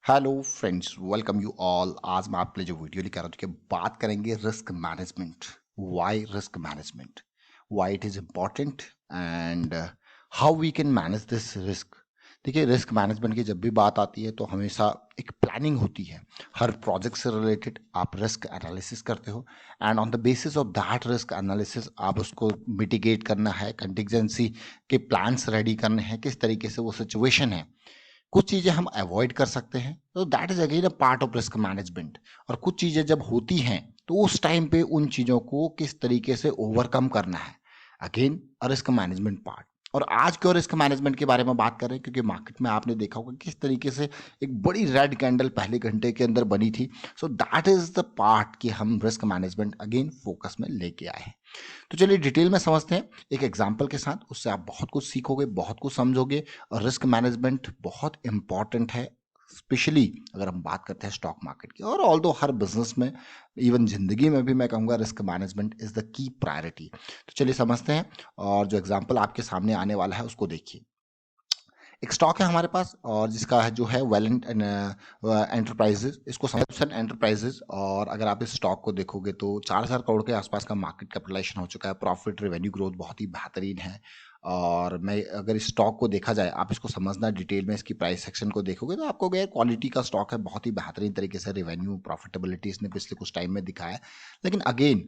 Hello friends, welcome you all. आज मैं आपके लिए जो वीडियो लेकर आ रहा हूँ बात करेंगे risk management. Why risk management, why it is important and how we can manage this risk. देखिए, रिस्क मैनेजमेंट की जब भी बात आती है तो हमेशा एक प्लानिंग होती है। हर प्रोजेक्ट से रिलेटेड आप रिस्क एनालिसिस करते हो and on the basis of that risk analysis आप उसको मिटिगेट करना है, कंटिजेंसी के प्लान्स रेडी करने हैं, किस तरीके से वो सिचुएशन है। कुछ चीज़ें हम अवॉइड कर सकते हैं, तो that is again a part of risk management. और कुछ चीज़ें जब होती हैं तो उस टाइम पे उन चीज़ों को किस तरीके से ओवरकम करना है, again a risk management part. और आज क्यों रिस्क मैनेजमेंट के बारे में बात कर रहे हैं, क्योंकि मार्केट में आपने देखा होगा किस तरीके से एक बड़ी रेड कैंडल पहले घंटे के अंदर बनी थी। So that is the part कि हम रिस्क मैनेजमेंट अगेन फोकस में लेके आए हैं। तो चलिए डिटेल में समझते हैं एक एग्जाम्पल के साथ, उससे आप बहुत कुछ सीखोगे, बहुत कुछ समझोगे। और रिस्क मैनेजमेंट बहुत इंपॉर्टेंट है, स्पेशली अगर हम बात करते हैं स्टॉक मार्केट की। और ऑल्दो हर बिजनेस में, इवन जिंदगी में भी मैं कहूँगा risk management is the key priority. तो चलिए समझते हैं, और जो एग्जाम्पल आपके सामने आने वाला है उसको देखिए। एक स्टॉक है हमारे पास और जिसका है जो है वेलेंट एंटरप्राइजेज, इसको सैमसन एंटरप्राइजेज। और अगर आप इस स्टॉक को देखोगे तो 4,000 करोड़ के आसपास का मार्केट कैपिटलाइजेशन हो चुका है। प्रॉफिट रेवेन्यू ग्रोथ बहुत ही बेहतरीन है। और मैं अगर इस स्टॉक को देखा जाए, आप इसको समझना डिटेल में, इसकी प्राइस सेक्शन को देखोगे तो आपको गया क्वालिटी का स्टॉक है, बहुत ही बेहतरीन तरीके से रेवेन्यू प्रॉफिटेबिलिटी इसने पिछले कुछ टाइम में दिखाया है। लेकिन अगेन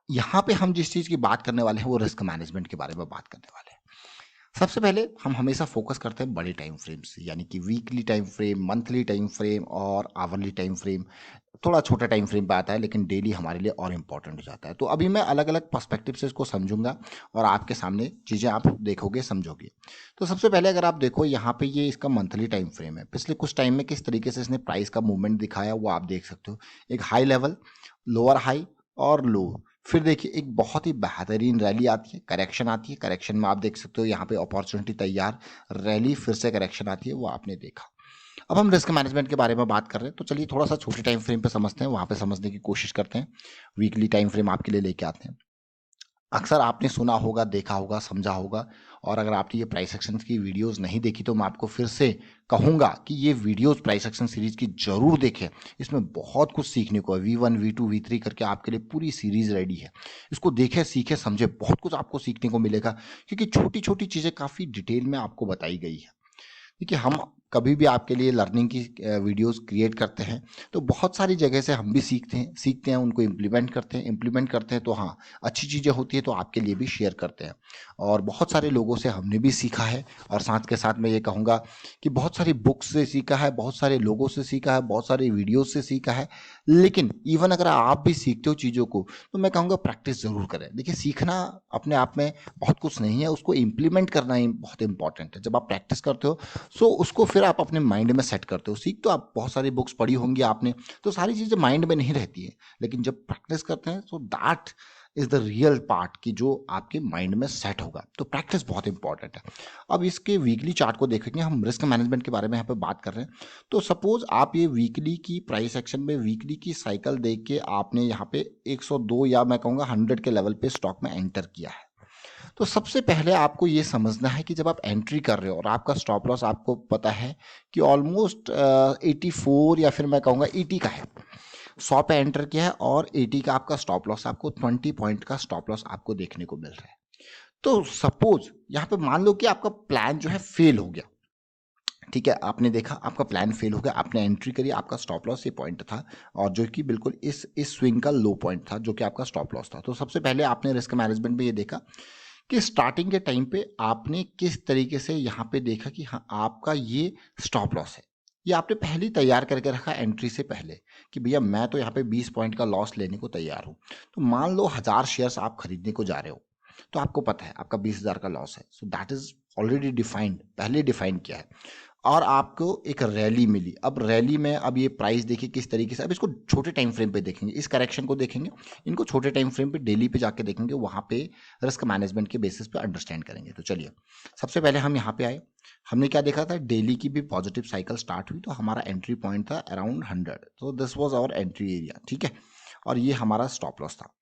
यहाँ पे हम जिस चीज़ की बात करने वाले हैं वो रिस्क मैनेजमेंट के बारे में बात करने वाले हैं। सबसे पहले हम हमेशा फोकस करते हैं बड़े टाइम फ्रेम से, यानी कि weekly time frame, monthly time frame और आवरली टाइम फ्रेम। थोड़ा छोटा टाइम फ्रेम पे आता है लेकिन डेली हमारे लिए और इम्पोर्टेंट हो जाता है। तो अभी मैं अलग अलग पर्सपेक्टिव से इसको समझूंगा और आपके सामने चीज़ें आप देखोगे, समझोगे। तो सबसे पहले अगर आप देखो यहाँ पे, ये इसका मंथली टाइम फ्रेम है। पिछले कुछ टाइम में किस तरीके से इसने प्राइस का मूवमेंट दिखाया वो आप देख सकते हो। एक हाई लेवल, लोअर हाई और लो। फिर देखिए एक बहुत ही बेहतरीन रैली आती है, करेक्शन आती है। करेक्शन में आप देख सकते हो यहाँ पे अपॉर्चुनिटी तैयार, रैली, फिर से करेक्शन आती है, वो आपने देखा। अब हम रिस्क मैनेजमेंट के बारे में बात कर रहे हैं, तो चलिए थोड़ा सा छोटे टाइम फ्रेम पे समझते हैं, वहां पे समझने की कोशिश करते हैं। वीकली टाइम फ्रेम आपके लिए लेके आते हैं। अक्सर आपने सुना होगा, देखा होगा, समझा होगा। और अगर आपने ये प्राइस एक्शन की वीडियोस नहीं देखी तो मैं आपको फिर से कहूंगा कि ये वीडियोस प्राइस एक्शन सीरीज की जरूर देखें। इसमें बहुत कुछ सीखने को है। V1 V2 V3 करके आपके लिए पूरी सीरीज रेडी है। इसको देखें, सीखें, समझे, बहुत कुछ आपको सीखने को मिलेगा, क्योंकि छोटी छोटी चीजें काफी डिटेल में आपको बताई गई है। देखिए, हम कभी भी आपके लिए लर्निंग की वीडियोस क्रिएट करते हैं तो बहुत सारी जगह से हम भी सीखते हैं, उनको इम्प्लीमेंट करते हैं तो हाँ, अच्छी चीज़ें होती है तो आपके लिए भी शेयर करते हैं। और बहुत सारे लोगों से हमने भी सीखा है। और साथ के साथ मैं ये कहूँगा कि बहुत सारी बुक्स से सीखा है, बहुत सारे लोगों से सीखा है, बहुत सारे वीडियोज से सीखा है। लेकिन इवन अगर आप भी सीखते हो चीज़ों को तो मैं कहूँगा प्रैक्टिस ज़रूर करें। देखिए, सीखना अपने आप में बहुत कुछ नहीं है, उसको इम्प्लीमेंट करना ही बहुत इंपॉर्टेंट है। जब आप प्रैक्टिस करते हो सो उसको फिर आप अपने माइंड में सेट करते हो। सीख तो आप बहुत सारी बुक्स पढ़ी होंगी आपने, तो सारी चीज़ें माइंड में नहीं रहती है। लेकिन जब प्रैक्टिस करते हैं so that is the real part की जो आपके माइंड में सेट होगा। तो प्रैक्टिस बहुत इंपॉर्टेंट है। अब इसके वीकली चार्ट को देखेंगे, हम रिस्क मैनेजमेंट के बारे में यहाँ पे बात कर रहे हैं। तो सपोज आप ये वीकली की प्राइस एक्शन में वीकली की साइकिल देख के आपने यहाँ पे 102 या मैं कहूँगा 100 के लेवल पे स्टॉक में एंटर किया है। तो सबसे पहले आपको ये समझना है कि जब आप एंट्री कर रहे हो और आपका स्टॉप लॉस आपको पता है कि ऑलमोस्ट 84 या फिर मैं कहूँगा 80 का है। 100 पे एंटर किया है और 80 का आपका स्टॉप लॉस, आपको 20 पॉइंट का स्टॉप लॉस आपको देखने को मिल रहा है। तो सपोज यहाँ पे मान लो कि आपका प्लान जो है फेल हो गया। ठीक है, आपने देखा आपका प्लान फेल हो गया, आपने एंट्री करी, आपका स्टॉप लॉस ये पॉइंट था और जो कि बिल्कुल इस स्विंग का लो पॉइंट था, जो कि आपका स्टॉप लॉस था। तो सबसे पहले आपने रिस्क मैनेजमेंट में ये देखा कि स्टार्टिंग के टाइम पे आपने किस तरीके से यहाँ पे देखा कि हाँ, आपका ये स्टॉप लॉस है। ये आपने पहले ही तैयार करके रखा एंट्री से पहले कि भैया मैं तो यहाँ पे 20 पॉइंट का लॉस लेने को तैयार हूँ। तो मान लो 1000 शेयर्स आप खरीदने को जा रहे हो, तो आपको पता है आपका 20,000 का लॉस है। So that is already defined, पहले डिफाइन किया है। और आपको एक रैली मिली। अब रैली में अब ये प्राइस देखिए किस तरीके से, अब इसको छोटे टाइम फ्रेम पे देखेंगे, इस करेक्शन को देखेंगे, इनको छोटे टाइम फ्रेम पे, डेली पे जाके देखेंगे, वहाँ पे रिस्क मैनेजमेंट के बेसिस पे अंडरस्टैंड करेंगे। तो चलिए सबसे पहले हम यहाँ पे आए। हमने क्या देखा था, डेली की भी पॉजिटिव साइकिल स्टार्ट हुई तो हमारा एंट्री पॉइंट था अराउंड 100। तो this was our entry area, ठीक है। और ये हमारा स्टॉप लॉस था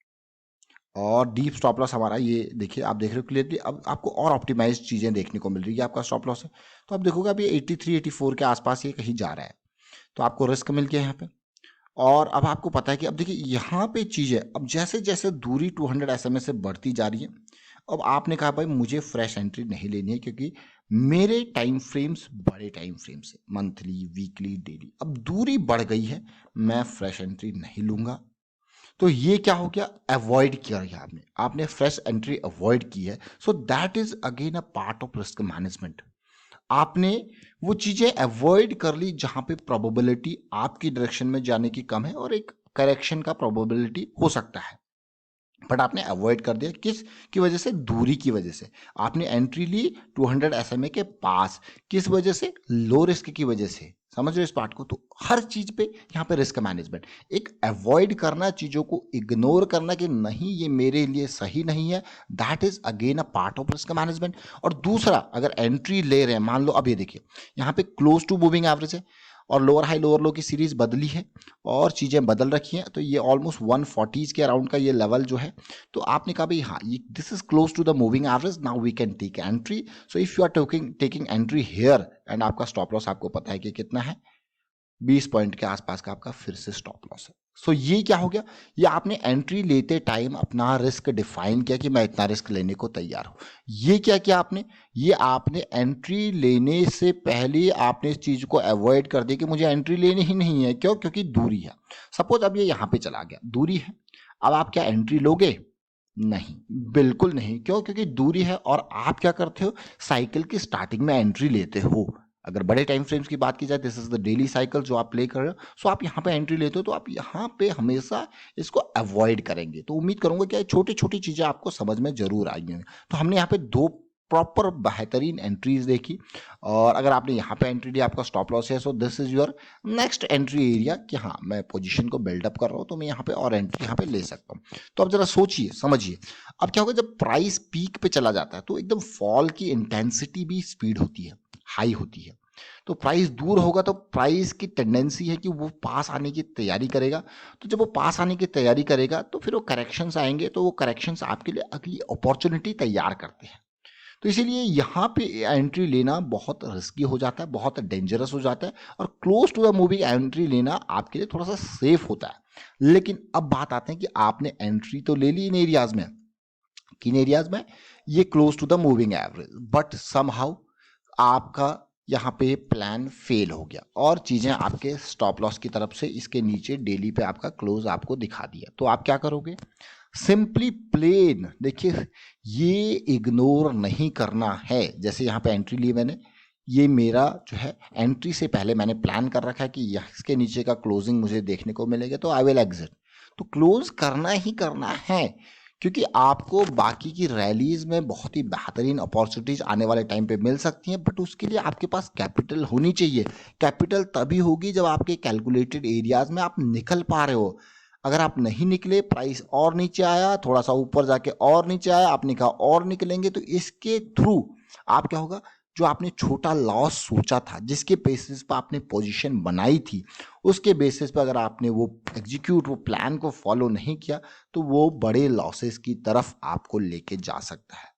और डीप स्टॉप लॉस हमारा, ये देखिए आप देख रहे हो क्लियरली। अब आपको और ऑप्टिमाइज चीज़ें देखने को मिल रही है। आपका स्टॉप लॉस है तो आप देखोगे अभी 83 84 के आसपास ये कहीं जा रहा है। तो आपको रिस्क मिल गया यहाँ पे। और अब आपको पता है कि अब देखिए यहाँ पे चीज़ है, अब जैसे जैसे दूरी 200 SMA से बढ़ती जा रही है, अब आपने कहा भाई मुझे फ्रेश एंट्री नहीं लेनी है क्योंकि मेरे टाइम फ्रेम्स बड़े टाइम फ्रेम्स है, मंथली, वीकली, डेली। अब दूरी बढ़ गई है, मैं फ्रेश एंट्री नहीं लूंगा। तो ये क्या हो गया, अवॉइड किया गया आपने, आपने फ्रेश एंट्री अवॉइड की है। So that is again a part of risk management. आपने वो चीजें अवॉइड कर ली जहां पे प्रोबेबिलिटी आपकी डायरेक्शन में जाने की कम है और एक करेक्शन का प्रोबेबिलिटी हो सकता है, बट आपने अवॉइड कर दिया। किस की वजह से, दूरी की वजह से। आपने एंट्री ली 200 SMA के पास, किस वजह से, लो रिस्क की वजह से। समझ रहे हो इस पार्ट को? तो हर चीज पे यहाँ पे रिस्क मैनेजमेंट, एक अवॉइड करना, चीजों को इग्नोर करना कि नहीं ये मेरे लिए सही नहीं है, that is again a part of risk management. और दूसरा, अगर एंट्री ले रहे हैं, मान लो अब ये देखिए यहाँ पे क्लोज टू मूविंग एवरेज है और लोअर हाई लोअर लो की सीरीज बदली है और चीज़ें बदल रखी हैं, तो ये ऑलमोस्ट 140s के अराउंड का ये लेवल जो है, तो आपने कहा भाई हाँ ये this is close to the moving average, now we can take entry. So if you are taking entry here and आपका स्टॉप लॉस आपको पता है कि कितना है, 20 पॉइंट के आसपास का आपका फिर से स्टॉप लॉस है। सो ये क्या हो गया, ये आपने एंट्री लेते टाइम अपना रिस्क डिफाइन किया कि मैं इतना रिस्क लेने को तैयार हूं। ये क्या किया आपने, ये आपने एंट्री लेने से पहले आपने इस चीज को अवॉइड कर दिया कि मुझे एंट्री लेनी ही नहीं है। क्यों? क्योंकि दूरी है। सपोज अब ये यहां पे चला गया, दूरी है, अब आप क्या एंट्री लोगे? नहीं, बिल्कुल नहीं। क्यों? क्योंकि दूरी है और आप क्या करते हो, साइकिल की स्टार्टिंग में एंट्री लेते हो। अगर बड़े टाइम फ्रेम्स की बात की जाए, this is the daily cycle जो आप प्ले कर रहे हो, सो आप यहाँ पे एंट्री लेते हो, तो आप यहाँ पे हमेशा इसको अवॉइड करेंगे। तो उम्मीद करूंगा कि छोटी छोटी चीजें आपको समझ में जरूर आई हैं। तो हमने यहाँ पे दो प्रॉपर बेहतरीन एंट्रीज देखी, और अगर आपने यहाँ पे एंट्री ली, आपका स्टॉप लॉस है, so this is your next entry area कि हाँ मैं पोजीशन को बिल्डअप कर रहा हूँ, तो मैं यहाँ पे और एंट्री यहाँ पे ले सकता हूँ। तो अब जरा सोचिए, समझिए, अब क्या होगा जब प्राइस पीक पे चला जाता है तो एकदम फॉल की इंटेंसिटी भी स्पीड होती है, हाई होती है। तो प्राइस दूर होगा तो प्राइस की टेंडेंसी है कि वो पास आने की तैयारी करेगा। तो जब वो पास आने की तैयारी करेगा तो फिर वो करेक्शंस आएंगे, तो वो करेक्शंस आपके लिए अगली अपॉर्चुनिटी तैयार करते हैं। तो इसीलिए यहाँ पे एंट्री लेना बहुत रिस्की हो जाता है, बहुत डेंजरस हो जाता है, और close to the moving entry लेना आपके लिए थोड़ा सा सेफ होता है। लेकिन अब बात आते हैं कि आपने एंट्री तो ले ली इन एरियाज में, किन एरियाज में, ये close to the moving average, but somehow आपका यहाँ पे प्लान फेल हो गया और चीजें आपके स्टॉप लॉस की तरफ से इसके नीचे डेली पे आपका क्लोज आपको दिखा दिया, तो आप क्या करोगे? सिंपली प्लेन, देखिए ये इग्नोर नहीं करना है। जैसे यहाँ पे एंट्री ली मैंने, ये मेरा जो है एंट्री से पहले मैंने प्लान कर रखा है कि इसके नीचे का क्लोजिंग मुझे देखने को मिलेगा, तो आई विल एग्जिट। तो क्लोज करना ही करना है, क्योंकि आपको बाकी की रैलीज में बहुत ही बेहतरीन अपॉर्चुनिटीज आने वाले टाइम पे मिल सकती हैं, बट उसके लिए आपके पास कैपिटल होनी चाहिए। कैपिटल तभी होगी जब आपके कैलकुलेटेड एरियाज में आप निकल पा रहे हो। अगर आप नहीं निकले, प्राइस और नीचे आया, थोड़ा सा ऊपर जाके और नीचे आया, आपने कहा और निकलेंगे, तो इसके थ्रू आप क्या होगा, जो आपने छोटा लॉस सोचा था, जिसके बेसिस पर आपने पोजीशन बनाई थी, उसके बेसिस पर अगर आपने वो एग्जीक्यूट, वो प्लान को फॉलो नहीं किया, तो वो बड़े लॉसेस की तरफ आपको लेके जा सकता है।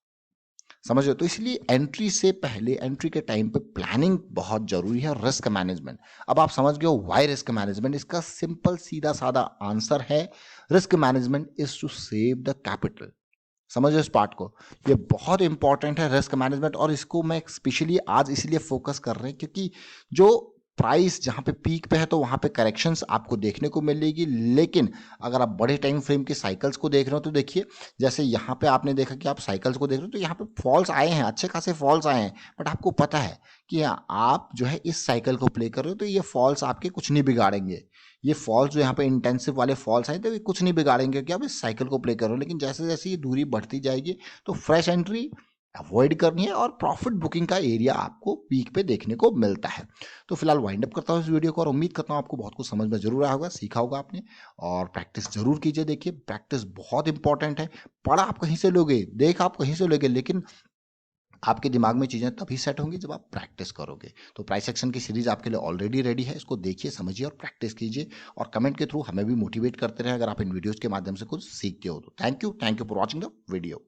समझ रहे हो? तो इसलिए एंट्री से पहले, एंट्री के टाइम पे प्लानिंग बहुत जरूरी है, रिस्क मैनेजमेंट। अब आप समझ गए हो व्हाई रिस्क मैनेजमेंट। इसका सिंपल सीधा साधा आंसर है, risk management is to save the capital. समझ इस पार्ट को, ये बहुत इंपॉर्टेंट है रिस्क मैनेजमेंट, और इसको मैं स्पेशली आज इसलिए फोकस कर रहे हैं क्योंकि जो प्राइस जहां पे पीक पे है तो वहां पे करेक्शंस आपको देखने को मिलेगी। लेकिन अगर आप बड़े टाइम फ्रेम के साइकिल्स को देख रहे हो तो देखिए, जैसे यहाँ पे आपने देखा कि आप साइकिल्स को देख रहे हो, तो यहाँ पे फॉल्स आए हैं, अच्छे खासे फॉल्स आए हैं, बट आपको पता है कि आप जो है इस साइकिल को प्ले कर रहे हो, तो ये फॉल्स आपके कुछ नहीं बिगाड़ेंगे। ये फॉल्स जो यहाँ पे इंटेंसिव वाले फॉल्स आए, तो ये कुछ नहीं बिगाड़ेंगे कि आप इस साइकिल को प्ले करो। लेकिन जैसे जैसे ये दूरी बढ़ती जाएगी तो फ्रेश एंट्री अवॉइड करनी है, और प्रॉफिट बुकिंग का एरिया आपको पीक पे देखने को मिलता है। तो फिलहाल वाइंड अप करता हूँ इस वीडियो को, और उम्मीद करता हूँ आपको बहुत कुछ समझ में जरूर आया होगा, सीखा होगा आपने, और प्रैक्टिस जरूर कीजिए। देखिए प्रैक्टिस बहुत इंपॉर्टेंट है। पढ़ा आप कहीं से लोगे, देख आप कहीं से लोगे, लेकिन आपके दिमाग में चीजें तभी सेट होंगी जब आप प्रैक्टिस करोगे। तो प्राइस एक्शन की सीरीज आपके लिए ऑलरेडी रेडी है, इसको देखिए, समझिए और प्रैक्टिस कीजिए, और कमेंट के थ्रू हमें भी मोटिवेट करते रहे अगर आप इन वीडियोस के माध्यम से कुछ सीखते हो तो। Thank you for watching the video.